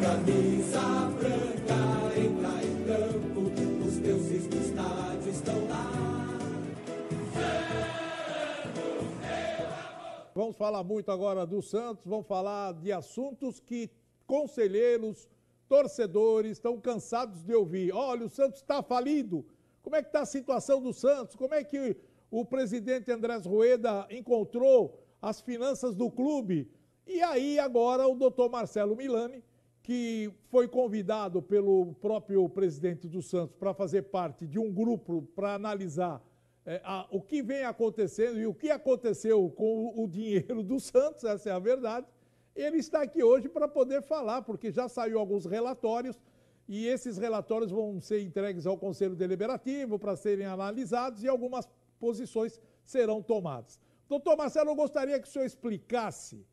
camisa branca entra em campo, os deuses do estádio estão lá. Vamos falar muito agora do Santos, vamos falar de assuntos que conselheiros, torcedores estão cansados de ouvir. Olha, o Santos está falido. Como é que está a situação do Santos? Como é que o presidente Andrés Rueda encontrou as finanças do clube? E aí agora o doutor Marcelo Milani, que foi convidado pelo próprio presidente do Santos para fazer parte de um grupo para analisar o que vem acontecendo e o que aconteceu com o dinheiro do Santos, essa é a verdade. Ele está aqui hoje para poder falar, porque já saiu alguns relatórios e esses relatórios vão ser entregues ao Conselho Deliberativo para serem analisados e algumas posições serão tomadas. Doutor Marcelo, eu gostaria que o senhor explicasse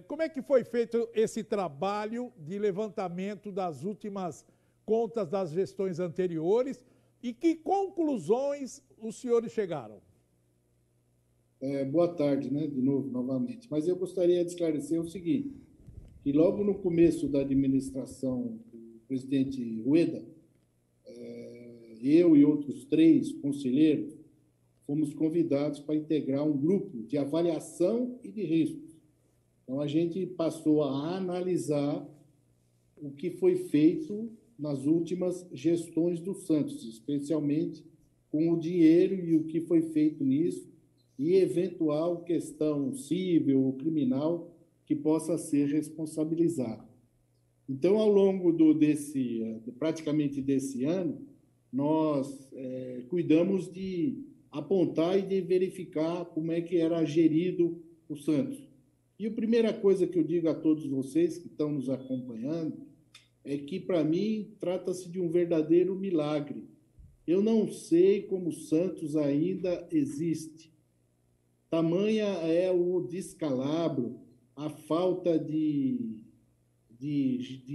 como é que foi feito esse trabalho de levantamento das últimas contas das gestões anteriores e que conclusões os senhores chegaram? Boa tarde, né, de novo, novamente. Mas eu gostaria de esclarecer o seguinte, que logo no começo da administração do presidente Rueda, eu e outros 3 conselheiros fomos convidados para integrar um grupo de avaliação e de riscos. Então, a gente passou a analisar o que foi feito nas últimas gestões do Santos, especialmente com o dinheiro e o que foi feito nisso, e eventual questão civil ou criminal que possa ser responsabilizada. Então, ao longo praticamente desse ano, nós cuidamos de apontar e de verificar como é que era gerido o Santos. E a primeira coisa que eu digo a todos vocês que estão nos acompanhando é que, para mim, trata-se de um verdadeiro milagre. Eu não sei como o Santos ainda existe. Tamanha é o descalabro, a falta de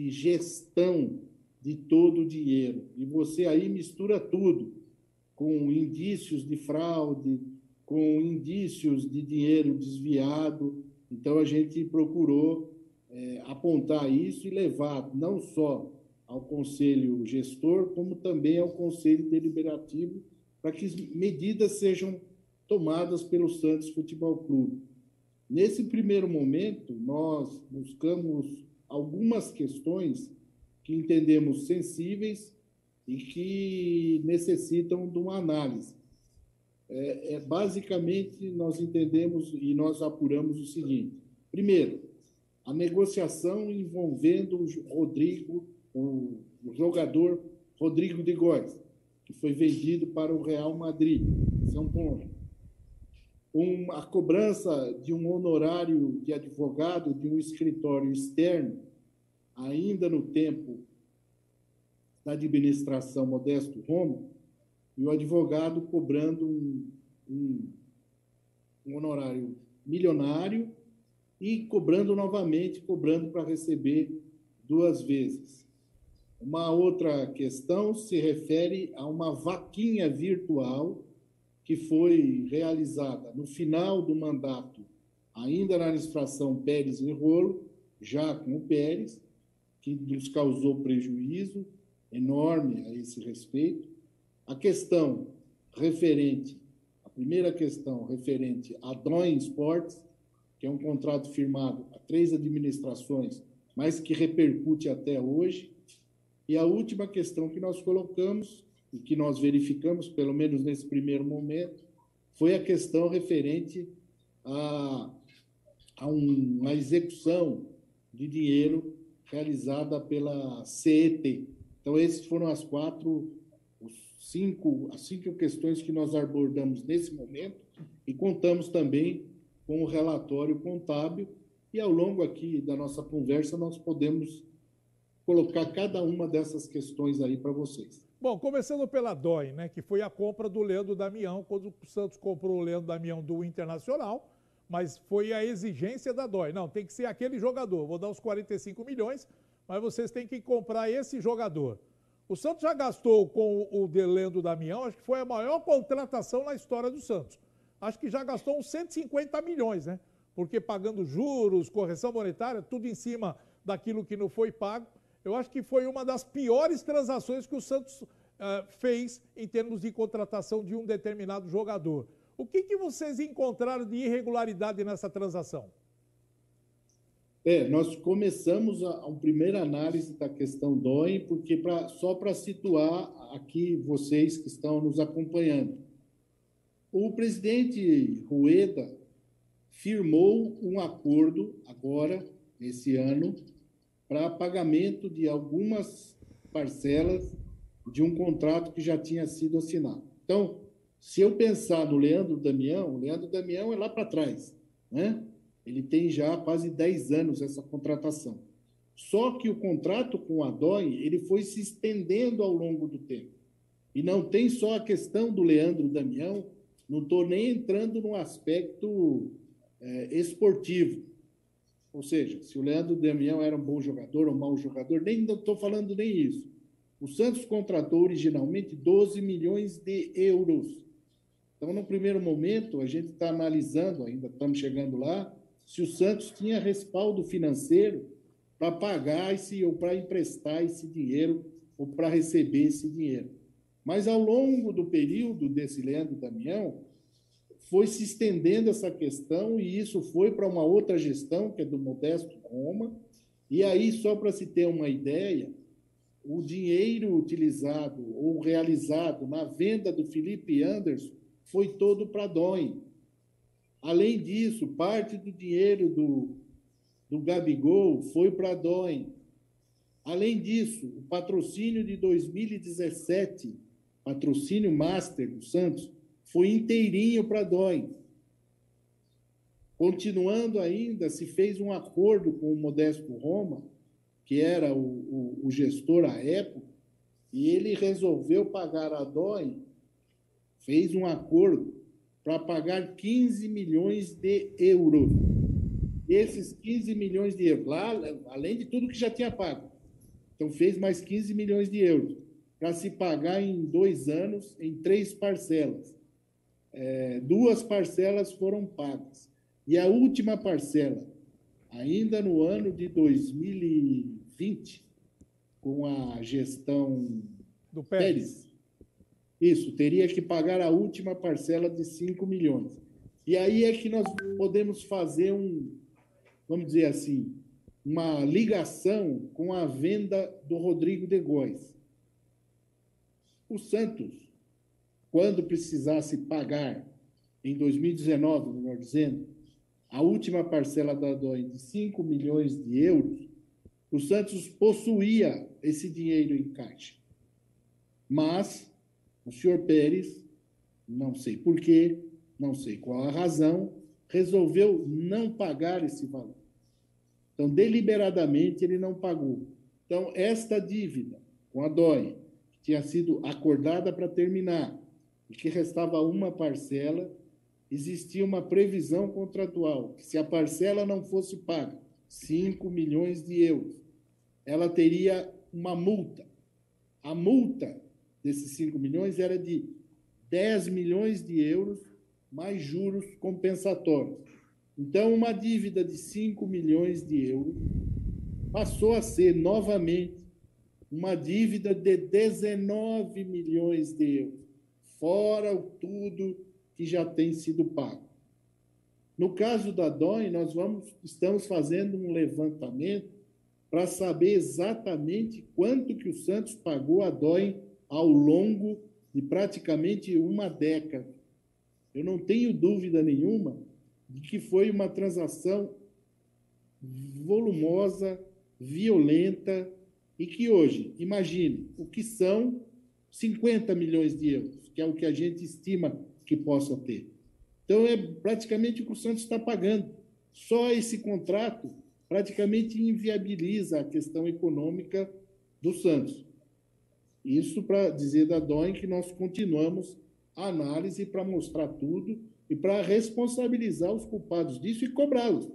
gestão de todo o dinheiro. E você aí mistura tudo, com indícios de fraude, com indícios de dinheiro desviado. Então, a gente procurou apontar isso e levar não só ao Conselho Gestor, como também ao Conselho Deliberativo, para que medidas sejam tomadas pelo Santos Futebol Clube. Nesse primeiro momento, nós buscamos algumas questões que entendemos sensíveis e que necessitam de uma análise. Basicamente, nós entendemos e nós apuramos o seguinte. Primeiro, a negociação envolvendo o jogador Rodrigo de Góes, que foi vendido para o Real Madrid. Esse é um ponto. A cobrança de um honorário de advogado de um escritório externo, ainda no tempo da administração Modesto Romo, e o advogado cobrando um honorário milionário e cobrando novamente, cobrando para receber 2 vezes. Uma outra questão se refere a uma vaquinha virtual que foi realizada no final do mandato, ainda na administração Pérez e Rolo, já com o Pérez, que nos causou prejuízo enorme a esse respeito. A primeira questão referente a Doin Sports, que é um contrato firmado a 3 administrações, mas que repercute até hoje. E a última questão que nós colocamos, e que nós verificamos, pelo menos nesse primeiro momento, foi a questão referente a uma execução de dinheiro realizada pela CET. Então, esses foram as 5 questões que nós abordamos nesse momento e contamos também com o relatório contábil e, ao longo aqui da nossa conversa, nós podemos colocar cada uma dessas questões aí para vocês. Bom, começando pela DOI, né, que foi a compra do Leandro Damião, quando o Santos comprou o Leandro Damião do Internacional, mas foi a exigência da DOI. Não, tem que ser aquele jogador. Vou dar os 45 milhões, mas vocês têm que comprar esse jogador. O Santos já gastou com o Leandro Damião, acho que foi a maior contratação na história do Santos. Acho que já gastou uns 150 milhões, né? Porque pagando juros, correção monetária, tudo em cima daquilo que não foi pago. Eu acho que foi uma das piores transações que o Santos fez em termos de contratação de um determinado jogador. O que vocês encontraram de irregularidade nessa transação? Nós começamos uma primeira análise da questão Dói, porque só para situar aqui vocês que estão nos acompanhando. O presidente Rueda firmou um acordo agora, esse ano, para pagamento de algumas parcelas de um contrato que já tinha sido assinado. Então, se eu pensar no Leandro Damião, o Leandro Damião é lá para trás, né? Ele tem já quase 10 anos essa contratação. Só que o contrato com o Adói, ele foi se estendendo ao longo do tempo. E não tem só a questão do Leandro Damião, não estou nem entrando no aspecto esportivo. Ou seja, se o Leandro Damião era um bom jogador ou um mau jogador, nem estou falando nem isso. O Santos contratou originalmente 12 milhões de euros. Então, no primeiro momento, a gente está analisando, ainda estamos chegando lá, se o Santos tinha respaldo financeiro para pagar ou para emprestar esse dinheiro ou para receber esse dinheiro. Mas, ao longo do período desse Leandro Damião, foi se estendendo essa questão e isso foi para uma outra gestão, que é do Modesto Roma. E aí, só para se ter uma ideia, o dinheiro utilizado ou realizado na venda do Felipe Anderson foi todo para Dói. Além disso, parte do dinheiro do Gabigol foi para Dói. Além disso, o patrocínio de 2017, patrocínio Master do Santos, foi inteirinho para Dói. Continuando ainda, se fez um acordo com o Modesto Roma, que era o gestor à época, e ele resolveu pagar a Dói, fez um acordo para pagar 15 milhões de euros. Esses 15 milhões de euros, lá, além de tudo que já tinha pago. Então, fez mais 15 milhões de euros para se pagar em 2 anos, em 3 parcelas. 2 parcelas foram pagas. E a última parcela, ainda no ano de 2020, com a gestão do Pérez. Isso, teria que pagar a última parcela de 5 milhões. E aí é que nós podemos fazer vamos dizer assim, uma ligação com a venda do Rodrigo de Góes. O Santos, quando precisasse pagar, em 2019, melhor dizendo, a última parcela da Dói de 5 milhões de euros, o Santos possuía esse dinheiro em caixa. Mas o senhor Pérez, não sei por quê, não sei qual a razão, resolveu não pagar esse valor. Então, deliberadamente, ele não pagou. Então, esta dívida com a Dói, que tinha sido acordada para terminar, e que restava uma parcela, existia uma previsão contratual, que se a parcela não fosse paga, 5 milhões de euros, ela teria uma multa. A multa desses 5 milhões era de 10 milhões de euros, mais juros compensatórios. Então, uma dívida de 5 milhões de euros passou a ser, novamente, uma dívida de 19 milhões de euros, fora tudo que já tem sido pago. No caso da Dói, nós estamos fazendo um levantamento para saber exatamente quanto que o Santos pagou a Dói ao longo de praticamente uma década. Eu não tenho dúvida nenhuma de que foi uma transação volumosa, violenta, e que hoje, imagine, o que são 50 milhões de euros, que é o que a gente estima que possa ter. Então, é praticamente o que o Santos está pagando. Só esse contrato praticamente inviabiliza a questão econômica do Santos. Isso para dizer da Dói que nós continuamos a análise para mostrar tudo e para responsabilizar os culpados disso e cobrá-los.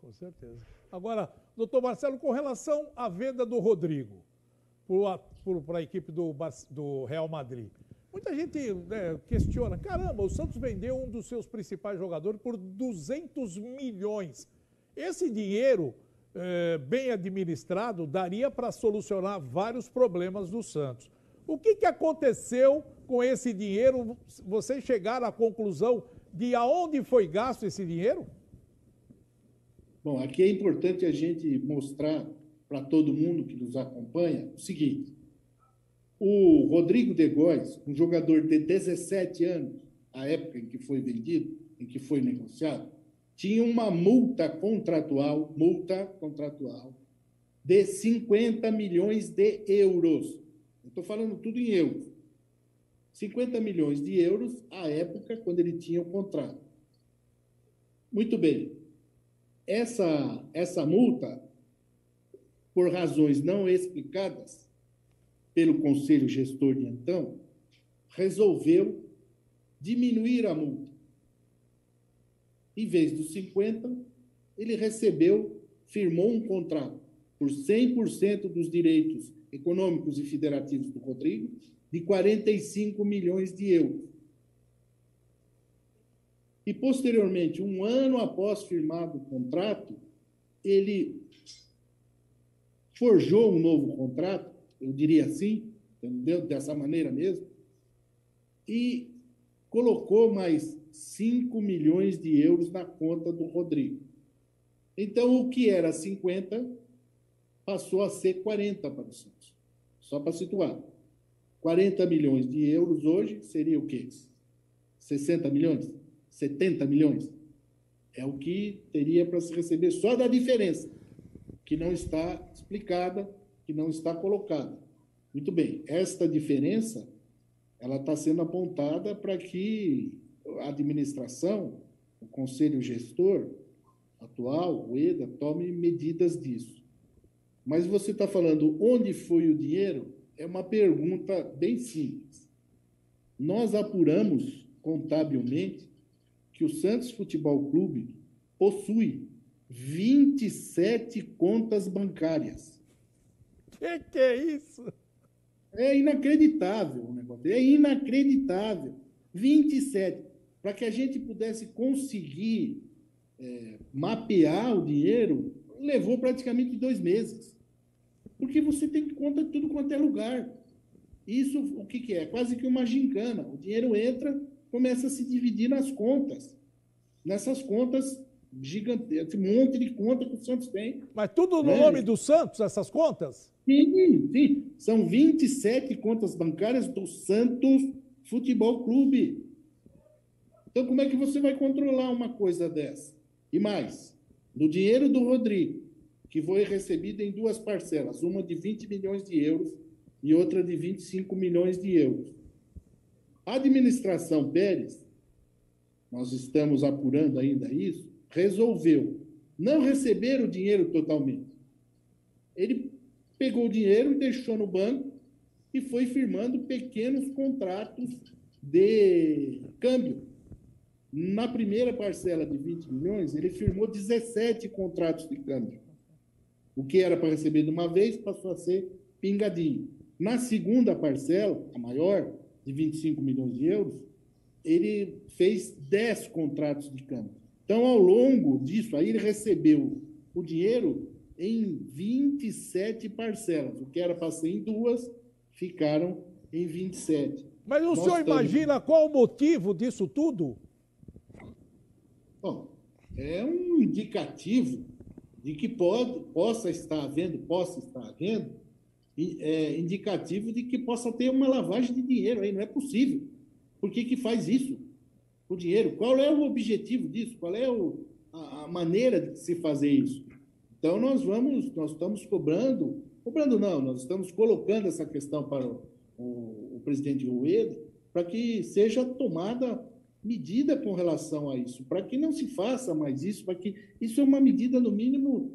Com certeza. Agora, doutor Marcelo, com relação à venda do Rodrigo para a equipe do Real Madrid, muita gente questiona, caramba, o Santos vendeu um dos seus principais jogadores por 200 milhões. Esse dinheiro bem administrado, daria para solucionar vários problemas do Santos. O que aconteceu com esse dinheiro? Vocês chegaram à conclusão de aonde foi gasto esse dinheiro? Bom, aqui é importante a gente mostrar para todo mundo que nos acompanha o seguinte: o Rodrigo de Góes, um jogador de 17 anos, a época em que foi vendido, em que foi negociado, tinha uma multa contratual de 50 milhões de euros. Eu estou falando tudo em euros. 50 milhões de euros à época, quando ele tinha o contrato. Muito bem. Essa multa, por razões não explicadas pelo conselho gestor de então, resolveu diminuir a multa. Em vez dos 50, ele firmou um contrato por 100% dos direitos econômicos e federativos do Rodrigo, de 45 milhões de euros. E, posteriormente, um ano após firmado o contrato, ele forjou um novo contrato, eu diria assim, entendeu? Dessa maneira mesmo, e colocou mais 5 milhões de euros na conta do Rodrigo. Então, o que era 50 passou a ser 40 para o Santos. Só para situar. 40 milhões de euros hoje seria o quê? 60 milhões? 70 milhões? É o que teria para se receber só da diferença, que não está explicada, que não está colocada. Muito bem, esta diferença ela está sendo apontada para que a administração, o conselho gestor atual, o EDA, tome medidas disso. Mas você está falando onde foi o dinheiro? É uma pergunta bem simples. Nós apuramos contabilmente que o Santos Futebol Clube possui 27 contas bancárias. Que é isso? É inacreditável o negócio. É inacreditável. 27. Para que a gente pudesse conseguir mapear o dinheiro, levou praticamente 2 meses. Porque você tem conta de tudo quanto é lugar. Isso, o que é? Quase que uma gincana. O dinheiro entra, começa a se dividir nas contas. Nessas contas gigantescas, um monte de conta que o Santos tem. Mas tudo no nome do Santos, essas contas? Sim, sim. São 27 contas bancárias do Santos Futebol Clube. Então, como é que você vai controlar uma coisa dessa? E mais, no dinheiro do Rodrigo, que foi recebido em 2 parcelas, uma de 20 milhões de euros e outra de 25 milhões de euros. A administração Pérez, nós estamos apurando ainda isso, resolveu não receber o dinheiro totalmente. Ele pegou o dinheiro e deixou no banco e foi firmando pequenos contratos de câmbio. Na primeira parcela de 20 milhões, ele firmou 17 contratos de câmbio. O que era para receber de uma vez passou a ser pingadinho. Na segunda parcela, a maior, de 25 milhões de euros, ele fez 10 contratos de câmbio. Então, ao longo disso, aí ele recebeu o dinheiro em 27 parcelas. O que era para ser em 2, ficaram em 27. Mas o senhor imagina qual o motivo disso tudo? Bom, é um indicativo de que possa estar havendo, indicativo de que possa ter uma lavagem de dinheiro aí. Não é possível. Por que faz isso? O dinheiro. Qual é o objetivo disso? Qual é a maneira de se fazer isso? Então, nós estamos nós estamos colocando essa questão para o presidente Rueda para que seja tomada medida com relação a isso, para que não se faça mais isso, para que isso é uma medida, no mínimo,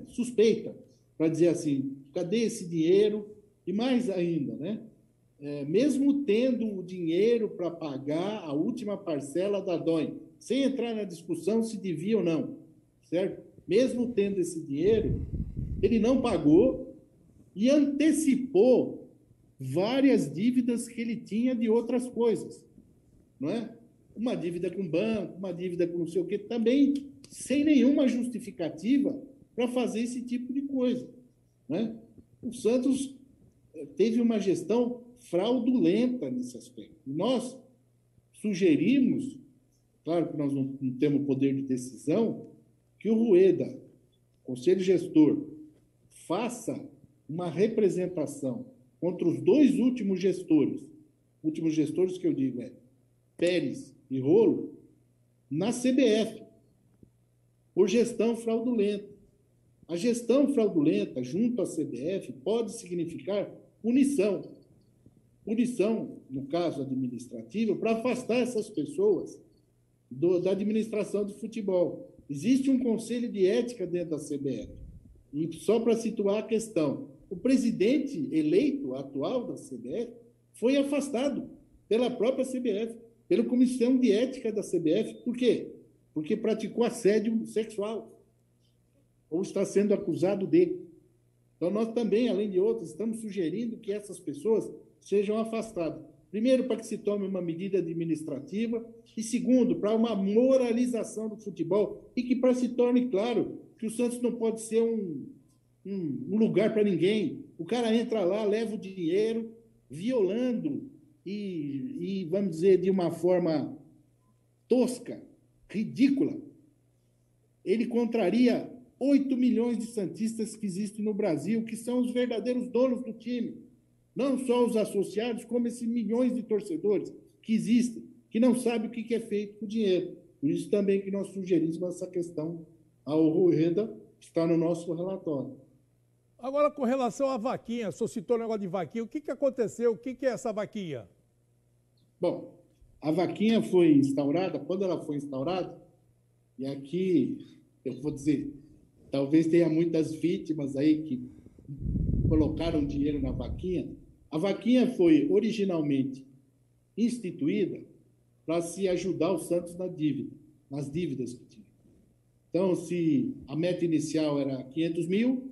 suspeita, para dizer assim, cadê esse dinheiro? E mais ainda, né? Mesmo tendo o dinheiro para pagar a última parcela da DOI, sem entrar na discussão se devia ou não, certo? Mesmo tendo esse dinheiro, ele não pagou e antecipou várias dívidas que ele tinha de outras coisas, não é? uma dívida com o banco, uma dívida com não sei o quê, também sem nenhuma justificativa para fazer esse tipo de coisa, né? O Santos teve uma gestão fraudulenta nesse aspecto. Nós sugerimos, claro que nós não temos poder de decisão, que o Rueda, Conselho Gestor, faça uma representação contra os dois últimos gestores que eu digo Pérez e Rolo, na CBF, por gestão fraudulenta. A gestão fraudulenta junto à CBF pode significar punição. Punição, no caso administrativo, para afastar essas pessoas da administração do futebol. Existe um conselho de ética dentro da CBF. E só para situar a questão, o presidente eleito atual da CBF foi afastado pela própria CBF, pela comissão de ética da CBF. Por quê? Porque praticou assédio sexual ou está sendo acusado de. Então, nós também, além de outros, estamos sugerindo que essas pessoas sejam afastadas. Primeiro, para que se tome uma medida administrativa, e segundo, para uma moralização do futebol, e que para se torne claro que o Santos não pode ser um lugar para ninguém. O cara entra lá, leva o dinheiro, violando e, vamos dizer, de uma forma tosca, ridícula. Ele contraria 8 milhões de santistas que existem no Brasil, que são os verdadeiros donos do time. Não só os associados, como esses milhões de torcedores que existem, que não sabem o que é feito com o dinheiro. Por isso também que nós sugerimos essa questão ao Rueda, que está no nosso relatório. Agora, com relação à vaquinha, o senhor citou o negócio de vaquinha, o que aconteceu? O que é essa vaquinha? Bom, a vaquinha foi instaurada, quando ela foi instaurada, e aqui eu vou dizer, talvez tenha muitas vítimas aí que colocaram dinheiro na vaquinha. A vaquinha foi originalmente instituída para se ajudar o Santos nas dívidas que tinha. Então, se a meta inicial era 500 mil,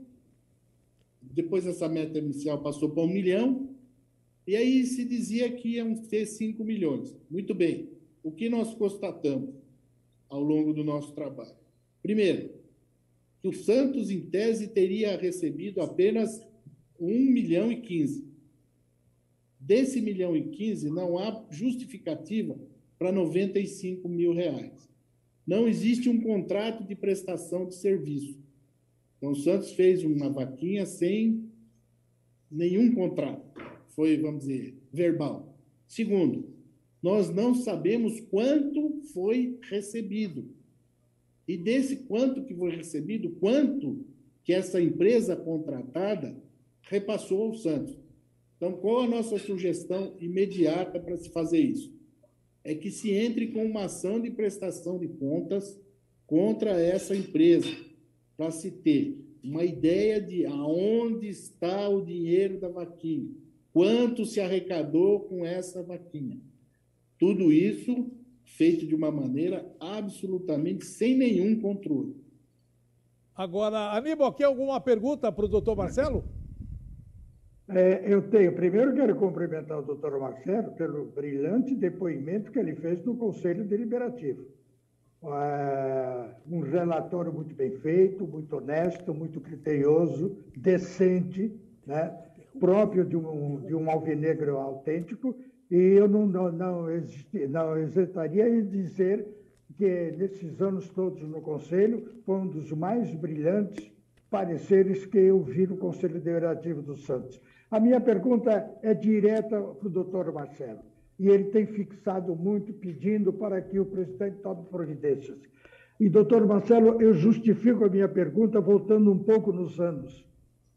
depois essa meta inicial passou para 1 milhão, e aí se dizia que iam ter 5 milhões. Muito bem. O que nós constatamos ao longo do nosso trabalho? Primeiro, que o Santos, em tese, teria recebido apenas 1 milhão e 15. Desse 1 milhão e 15, não há justificativa para 95 mil reais. Não existe um contrato de prestação de serviço. Então, o Santos fez uma vaquinha sem nenhum contrato. Foi, vamos dizer, verbal. Segundo, nós não sabemos quanto foi recebido. E desse quanto que foi recebido, quanto que essa empresa contratada repassou ao Santos. Então, qual a nossa sugestão imediata para se fazer isso? É que se entre com uma ação de prestação de contas contra essa empresa, para se ter uma ideia de aonde está o dinheiro da vaquinha, quanto se arrecadou com essa vaquinha. Tudo isso feito de uma maneira absolutamente sem nenhum controle. Agora, Aníbal, quer alguma pergunta para o doutor Marcelo? Eu tenho. Primeiro, quero cumprimentar o doutor Marcelo pelo brilhante depoimento que ele fez no Conselho Deliberativo. Um relatório muito bem feito, muito honesto, muito criterioso, decente, né? Próprio de um alvinegro autêntico. E eu não hesitaria em dizer que, nesses anos todos no Conselho, foi um dos mais brilhantes pareceres que eu vi no Conselho Deliberativo do Santos. A minha pergunta é direta para o doutor Marcelo, e ele tem fixado muito, pedindo para que o presidente tome providências. E, doutor Marcelo, eu justifico a minha pergunta voltando um pouco nos anos,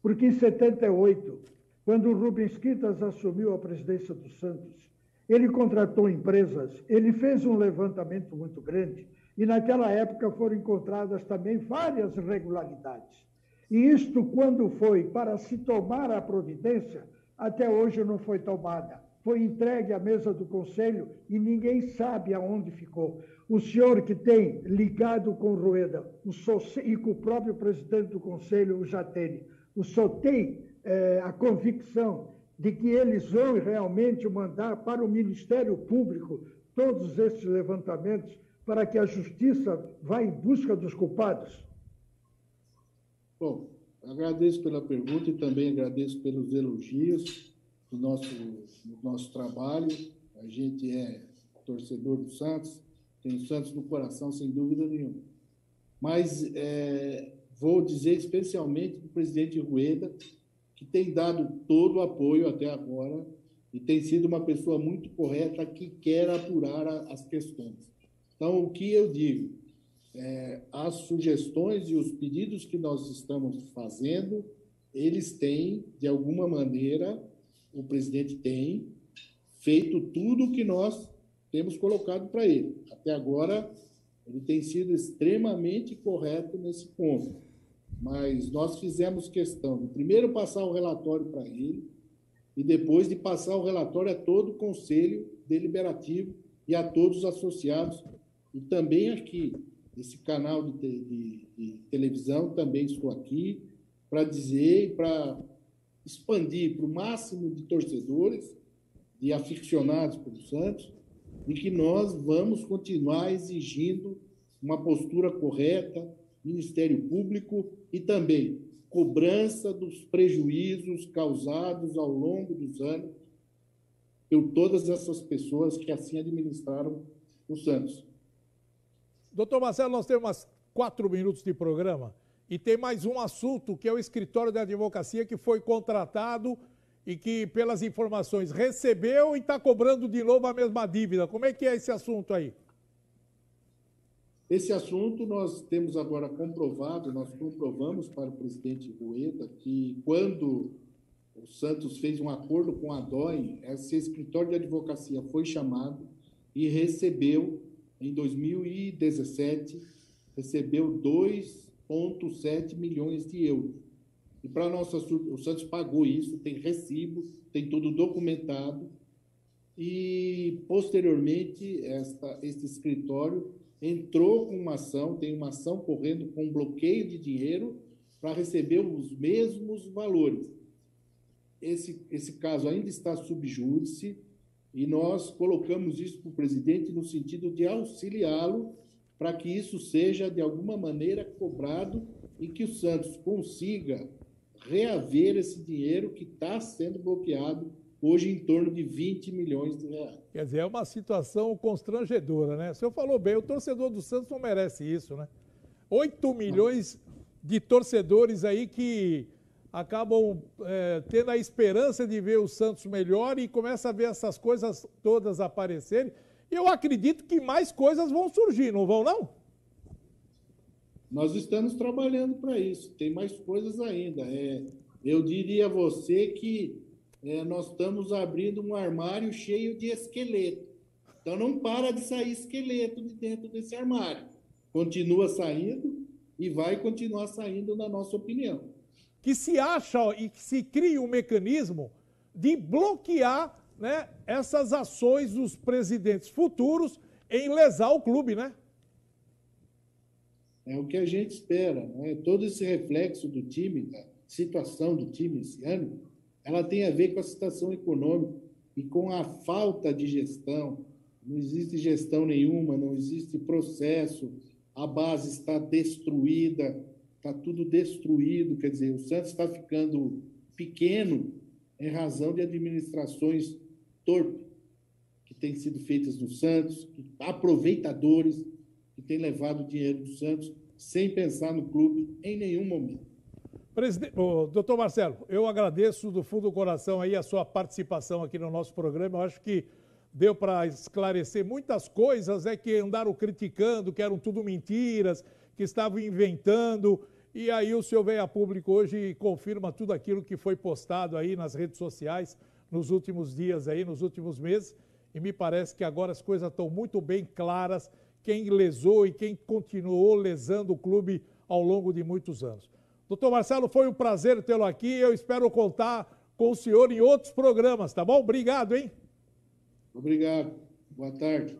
porque em 78, quando o Rubens Quintas assumiu a presidência do Santos, ele contratou empresas, ele fez um levantamento muito grande, e naquela época foram encontradas também várias irregularidades. E isto, quando foi para se tomar a providência, até hoje não foi tomada. Foi entregue à mesa do Conselho e ninguém sabe aonde ficou. O senhor que tem ligado com o Rueda e com o próprio presidente do Conselho, o Jatene, o senhor tem a convicção de que eles vão realmente mandar para o Ministério Público todos esses levantamentos para que a justiça vá em busca dos culpados? Bom, agradeço pela pergunta e também agradeço pelos elogios do nosso trabalho. A gente é torcedor do Santos, tem o Santos no coração, sem dúvida nenhuma. Mas vou dizer especialmente para o presidente Rueda, que tem dado todo o apoio até agora e tem sido uma pessoa muito correta que quer apurar as questões. Então, o que eu digo? As sugestões e os pedidos que nós estamos fazendo, eles têm, de alguma maneira, o presidente tem feito tudo o que nós temos colocado para ele. Até agora, ele tem sido extremamente correto nesse ponto. Mas nós fizemos questão de primeiro passar o relatório para ele e depois de passar o relatório a todo o Conselho Deliberativo e a todos os associados. E também aqui, esse canal de televisão, também estou aqui para dizer, para expandir para o máximo de torcedores e aficionados pelo Santos, e que nós vamos continuar exigindo uma postura correta, Ministério Público e também cobrança dos prejuízos causados ao longo dos anos por todas essas pessoas que assim administraram o Santos. Doutor Marcelo, nós temos umas 4 minutos de programa e tem mais um assunto, que é o escritório da advocacia que foi contratado e que, pelas informações, recebeu e está cobrando de novo a mesma dívida. Como é que é esse assunto aí? Esse assunto nós temos agora comprovado, nós comprovamos para o presidente Rueda que quando o Santos fez um acordo com a DOI, esse escritório de advocacia foi chamado e recebeu, em 2017, recebeu 2,7 milhões de euros. E para nossa o Santos pagou isso, tem recibo, tem tudo documentado. E, posteriormente, este escritório entrou com uma ação, tem uma ação correndo com bloqueio de dinheiro para receber os mesmos valores. Esse caso ainda está sob júdice e nós colocamos isso para o presidente no sentido de auxiliá-lo para que isso seja, de alguma maneira, cobrado e que o Santos consiga reaver esse dinheiro que está sendo bloqueado hoje em torno de 20 milhões de reais. Quer dizer, é uma situação constrangedora, né? O senhor falou bem, o torcedor do Santos não merece isso, né? 8 milhões de torcedores aí que acabam tendo a esperança de ver o Santos melhor e começa a ver essas coisas todas aparecerem. E eu acredito que mais coisas vão surgir, não vão, não? Nós estamos trabalhando para isso, tem mais coisas ainda. Eu diria a você que nós estamos abrindo um armário cheio de esqueleto. Então, não para de sair esqueleto de dentro desse armário. Continua saindo e vai continuar saindo, na nossa opinião. Que se acha e que se cria um mecanismo de bloquear, né, essas ações dos presidentes futuros em lesar o clube, né? É o que a gente espera, né? Todo esse reflexo do time, da situação do time esse ano, ela tem a ver com a situação econômica e com a falta de gestão. Não existe gestão nenhuma, não existe processo, a base está destruída, está tudo destruído. Quer dizer, o Santos está ficando pequeno em razão de administrações torpes que têm sido feitas no Santos, aproveitadores que têm levado o dinheiro do Santos sem pensar no clube em nenhum momento. Doutor Marcelo, eu agradeço do fundo do coração aí a sua participação aqui no nosso programa. Eu acho que deu para esclarecer muitas coisas que andaram criticando, que eram tudo mentiras, que estavam inventando. E aí o senhor veio a público hoje e confirma tudo aquilo que foi postado aí nas redes sociais nos últimos dias aí, nos últimos meses. E me parece que agora as coisas estão muito bem claras, quem lesou e quem continuou lesando o clube ao longo de muitos anos. Doutor Marcelo, foi um prazer tê-lo aqui. Eu espero contar com o senhor em outros programas, tá bom? Obrigado, hein? Obrigado. Boa tarde.